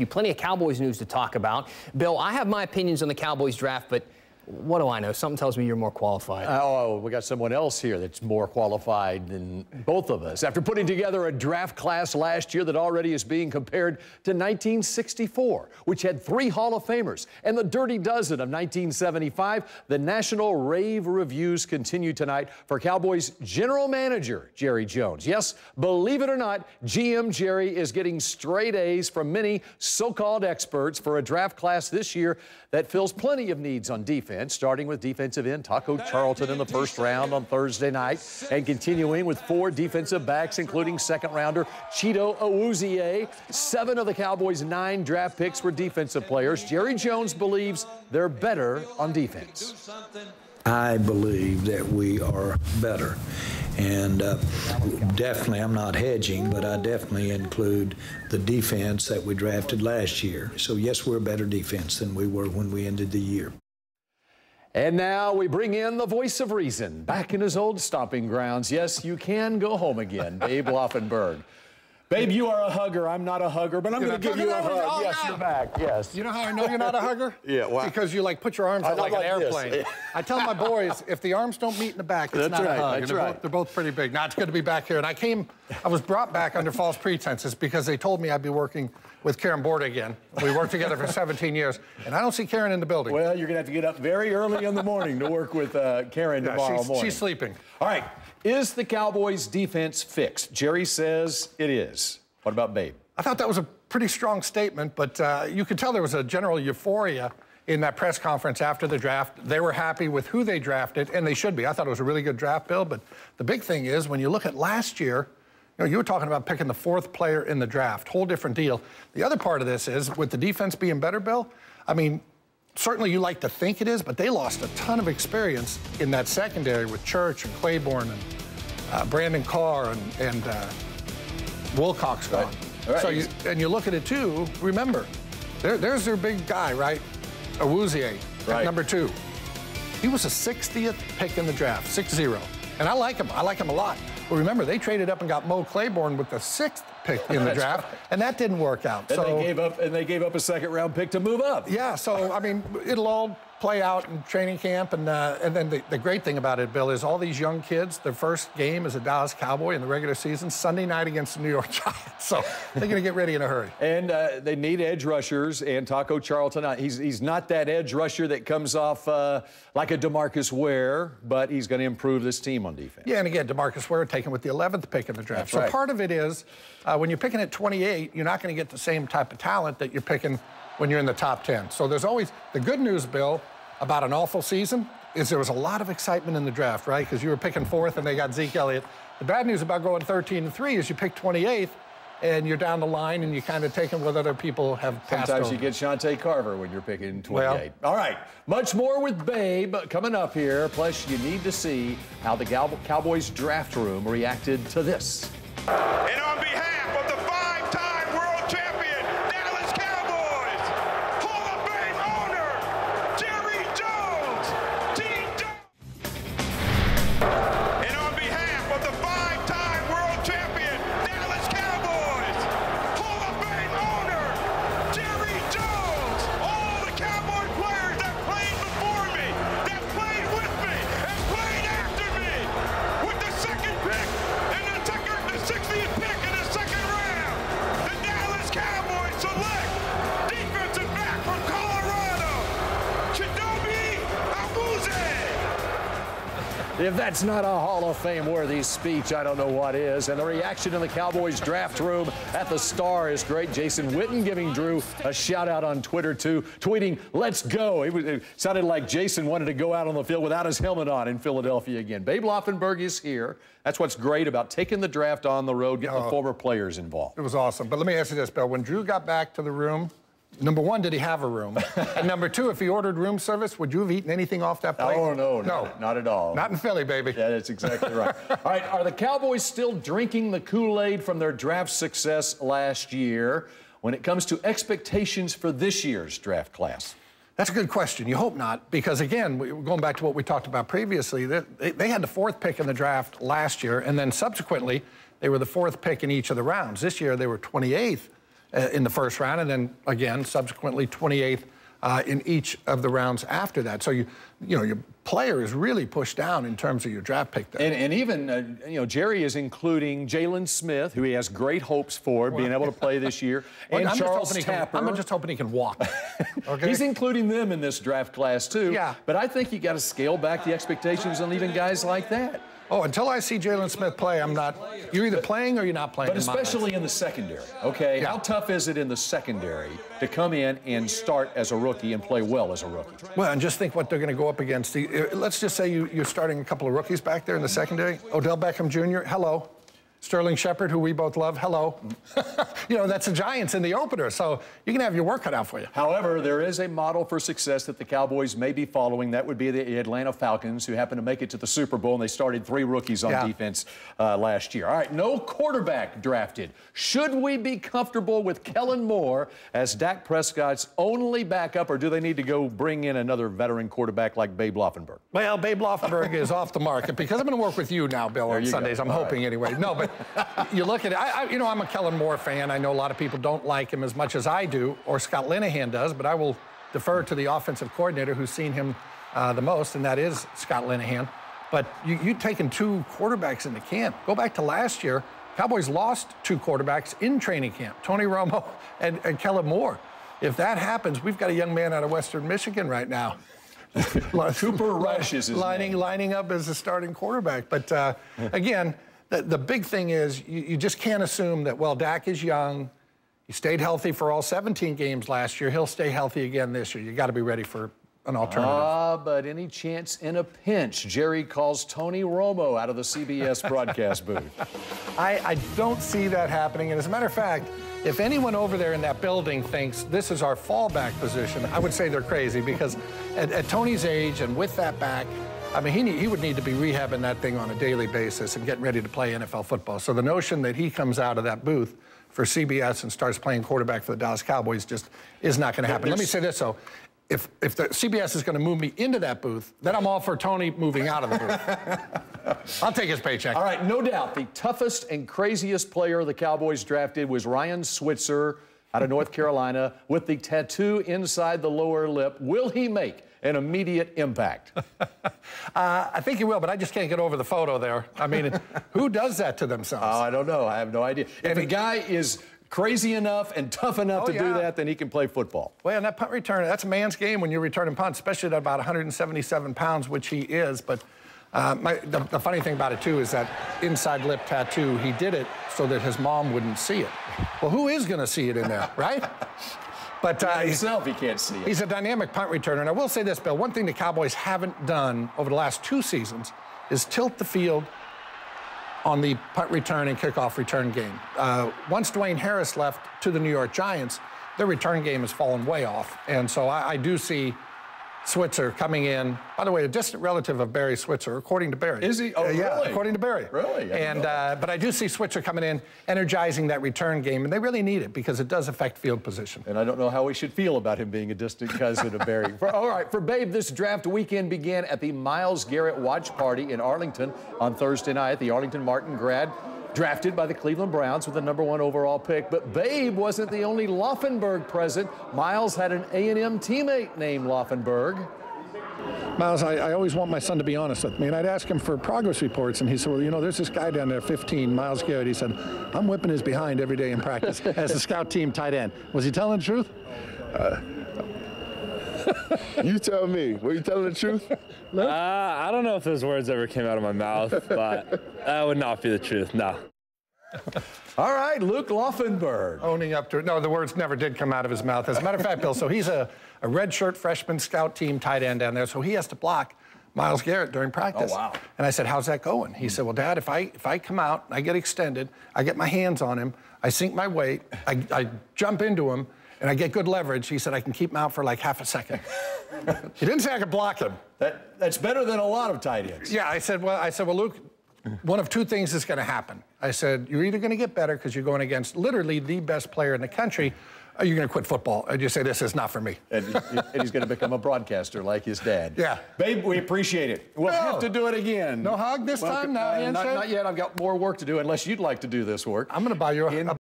Plenty of Cowboys news to talk about. Bill, I have my opinions on the Cowboys draft, but what do I know? Something tells me you're more qualified. Oh, we got someone else here that's more qualified than both of us. After putting together a draft class last year that already is being compared to 1964, which had 3 Hall of Famers, and the Dirty Dozen of 1975, the national rave reviews continue tonight for Cowboys general manager Jerry Jones. Yes, believe it or not, GM Jerry is getting straight A's from many so-called experts for a draft class this year that fills plenty of needs on defense, starting with defensive end Taco Charlton in the first round on Thursday night, and continuing with 4 defensive backs, including second-rounder Cheeto Awuzie. 7 of the Cowboys' 9 draft picks were defensive players. Jerry Jones believes they're better on defense. I believe that we are better. And definitely, I'm not hedging, but I definitely include the defense that we drafted last year. So, yes, we're a better defense than we were when we ended the year. And now we bring in the voice of reason, back in his old stomping grounds. Yes, you can go home again, Babe Laufenberg. Babe, you are a hugger. I'm not a hugger, but I'm going to give you a hug. Oh, yes, yeah. you're back. Yes. You know how I know you're not a hugger? Yeah, why? Because you put your arms out like an airplane. This. I tell my boys, if the arms don't meet in the back, it's not a hug. That's right. They're both pretty big. Now, it's good to be back here. And I was brought back under false pretenses because they told me I'd be working with Karen Borda again. We worked together for 17 years, and I don't see Karen in the building. Well, you're going to have to get up very early in the morning to work with Karen tomorrow morning. She's sleeping. All right. Is the Cowboys' defense fixed? Jerry says it is. What about Babe? I thought that was a pretty strong statement, but you could tell there was a general euphoria in that press conference after the draft. They were happy with who they drafted, and they should be. I thought it was a really good draft, Bill, but the big thing is when you look at last year, you were talking about picking the 4th player in the draft, whole different deal. The other part of this is, with the defense being better, Bill, I mean, certainly you like to think it is, but they lost a ton of experience in that secondary with Church and Claiborne and Brandon Carr and Wilcox gone. Right. So you look at it too. Remember, there's their big guy, right? Awuzie, number 2. He was a 60th pick in the draft, 6-0, and I like him. I like him a lot. But remember, they traded up and got Mo Claiborne with the 6th pick in the draft, and that didn't work out. And they gave up a second-round pick to move up. Yeah. So I mean, it'll all play out in training camp, and then the great thing about it, Bill, is all these young kids, their first game as a Dallas Cowboy in the regular season, Sunday night against the New York Giants. So they're going to get ready in a hurry. And they need edge rushers, and Taco Charlton, he's not that edge rusher that comes off like a DeMarcus Ware, but he's going to improve this team on defense. Yeah, and again, DeMarcus Ware taken with the 11th pick in the draft. So part of it is when you're picking at 28, you're not going to get the same type of talent that you're picking when you're in the top 10. So there's always the good news, Bill, about an awful season is there was a lot of excitement in the draft, right? Because you were picking 4th and they got Zeke Elliott. The bad news about going 13-3 is you pick 28th and you're down the line and you kind of taking what other people have passed Sometimes over. You get Shante Carver when you're picking 28. Well, all right, much more with Babe coming up here. Plus, you need to see how the Cowboys draft room reacted to this. And on behalf of the 5-time world champion Dallas Cowboys, Hall of Fame owner Jerry Jones, Team Jones. And on behalf of the 5-time world champion Dallas Cowboys, Hall of Fame owner Jerry Jones, all the Cowboy players that played before me, that played with me, and played after me, with the 2nd pick and the 60th pick in the 2nd round, the Dallas Cowboys select defensive back from Colorado, Cheeto Awuzie. If that's not a Hall of Fame-worthy speech, I don't know what is. And the reaction in the Cowboys draft room at the Star is great. Jason Witten giving Drew a shout-out on Twitter, too, tweeting, "Let's go." It sounded like Jason wanted to go out on the field without his helmet on in Philadelphia again. Babe Laufenberg is here. That's what's great about taking the draft on the road, getting the former players involved. It was awesome. But let me ask you this, Bill. When Drew got back to the room, number 1, did he have a room? And number 2, if he ordered room service, would you have eaten anything off that plate? Oh, no, not at all. Not in Philly, baby. Yeah, that's exactly right. All right, are the Cowboys still drinking the Kool-Aid from their draft success last year when it comes to expectations for this year's draft class? That's a good question. You hope not, because again, going back to what we talked about previously, they had the 4th pick in the draft last year, and then subsequently, they were the 4th pick in each of the rounds. This year, they were 28th. in the first round, and then again, subsequently 28th in each of the rounds after that. So you know, your player is really pushed down in terms of your draft pick there. And even, you know, Jerry is including Jalen Smith, who he has great hopes for being able to play this year, and Charles Tapper. I'm just hoping he can walk. Okay? He's including them in this draft class, too. Yeah. But I think you got to scale back the expectations on even guys like that. Oh, until I see Jalen Smith play, I'm not. You're either playing or you're not playing. But especially in the secondary, okay? Yeah. How tough is it in the secondary to come in and start as a rookie and play well as a rookie? Well, and just think what they're going to go up against. Let's just say you're starting a couple of rookies back there in the secondary. Odell Beckham Jr., hello. Sterling Shepard, who we both love, hello. You know, that's the Giants in the opener, so you can have your work cut out for you. However, there is a model for success that the Cowboys may be following. That would be the Atlanta Falcons, who happened to make it to the Super Bowl, and they started 3 rookies on defense last year. All right, no quarterback drafted. Should we be comfortable with Kellen Moore as Dak Prescott's only backup, or do they need to go bring in another veteran quarterback like Babe Laufenberg? Well, Babe Laufenberg is off the market because I'm going to work with you now, Bill, on Sundays. I'm hoping anyway. No, but you look at it, you know, I'm a Kellen Moore fan. I know a lot of people don't like him as much as I do, or Scott Linehan does, but I will defer to the offensive coordinator who's seen him the most, and that is Scott Linehan. But you've taken 2 quarterbacks into camp. Go back to last year. Cowboys lost 2 quarterbacks in training camp, Tony Romo and Kellen Moore. If that happens, we've got a young man out of Western Michigan right now. Cooper Rush is his name. Lining up as a starting quarterback. But again, the big thing is you just can't assume that, well, Dak is young. He stayed healthy for all 17 games last year. He'll stay healthy again this year. You got to be ready for an alternative. But any chance in a pinch, Jerry calls Tony Romo out of the CBS broadcast booth. I don't see that happening. And as a matter of fact, if anyone over there in that building thinks this is our fallback position, I would say they're crazy, because at Tony's age and with that back, I mean, he would need to be rehabbing that thing on a daily basis and getting ready to play NFL football. So the notion that he comes out of that booth for CBS and starts playing quarterback for the Dallas Cowboys just is not going to happen. Let me say this, though. If the CBS is going to move me into that booth, then I'm all for Tony moving out of the booth. I'll take his paycheck. All right, no doubt, the toughest and craziest player the Cowboys drafted was Ryan Switzer out of North Carolina with the tattoo inside the lower lip. Will he make an immediate impact? I think he will, but I just can't get over the photo there. I mean, who does that to themselves? I don't know. I have no idea. If a guy is crazy enough and tough enough to do that, then he can play football. Well, and that punt return, that's a man's game when you're returning punts, especially at about 177 pounds, which he is. But the funny thing about it, too, is that inside lip tattoo, he did it so that his mom wouldn't see it. Well, who is going to see it in there, right? But himself, he can't see it. He's a dynamic punt returner. And I will say this, Bill, one thing the Cowboys haven't done over the last 2 seasons is tilt the field on the punt return and kickoff return game. Once Dwayne Harris left to the New York Giants, their return game has fallen way off. And so I do see Switzer coming in. By the way, a distant relative of Barry Switzer, according to Barry. Is he? Oh, yeah, really? According to Barry. Really? And but I do see Switzer coming in, energizing that return game, and they really need it because it does affect field position. And I don't know how we should feel about him being a distant cousin of Barry. All right, for Babe, this draft weekend began at the Myles Garrett watch party in Arlington on Thursday night. The Arlington Martin grad drafted by the Cleveland Browns with the #1 overall pick. But Babe wasn't the only Laufenberg present. Myles had an A&M teammate named Laufenberg. Myles, I always want my son to be honest with me, and I'd ask him for progress reports, and he said, well, you know, there's this guy down there, 15, Myles Garrett. He said, I'm whipping his behind every day in practice as a scout team tight end. Was he telling the truth? You tell me. Were you telling the truth? I don't know if those words ever came out of my mouth, but that would not be the truth, no. All right, Luke Laufenberg. Owning up to it. No, the words never did come out of his mouth. As a matter of fact, Bill, so he's a redshirt freshman scout team tight end down there, so he has to block Myles Garrett during practice. Oh, wow. And I said, how's that going? He said, well, Dad, if I come out, I get extended, I get my hands on him, I sink my weight, I jump into him, and I get good leverage. He said, I can keep him out for like half a second. He didn't say I could block him. That's better than a lot of tight ends. Yeah, I said, well, Luke, one of 2 things is going to happen. I said, you're either going to get better because you're going against literally the best player in the country, or you're going to quit football. And you say, this is not for me. And he's going to become a broadcaster like his dad. Yeah. Babe, we appreciate it. We'll have to do it again. No hug this time? No handshake? Not yet. I've got more work to do, unless you'd like to do this work. I'm going to buy you a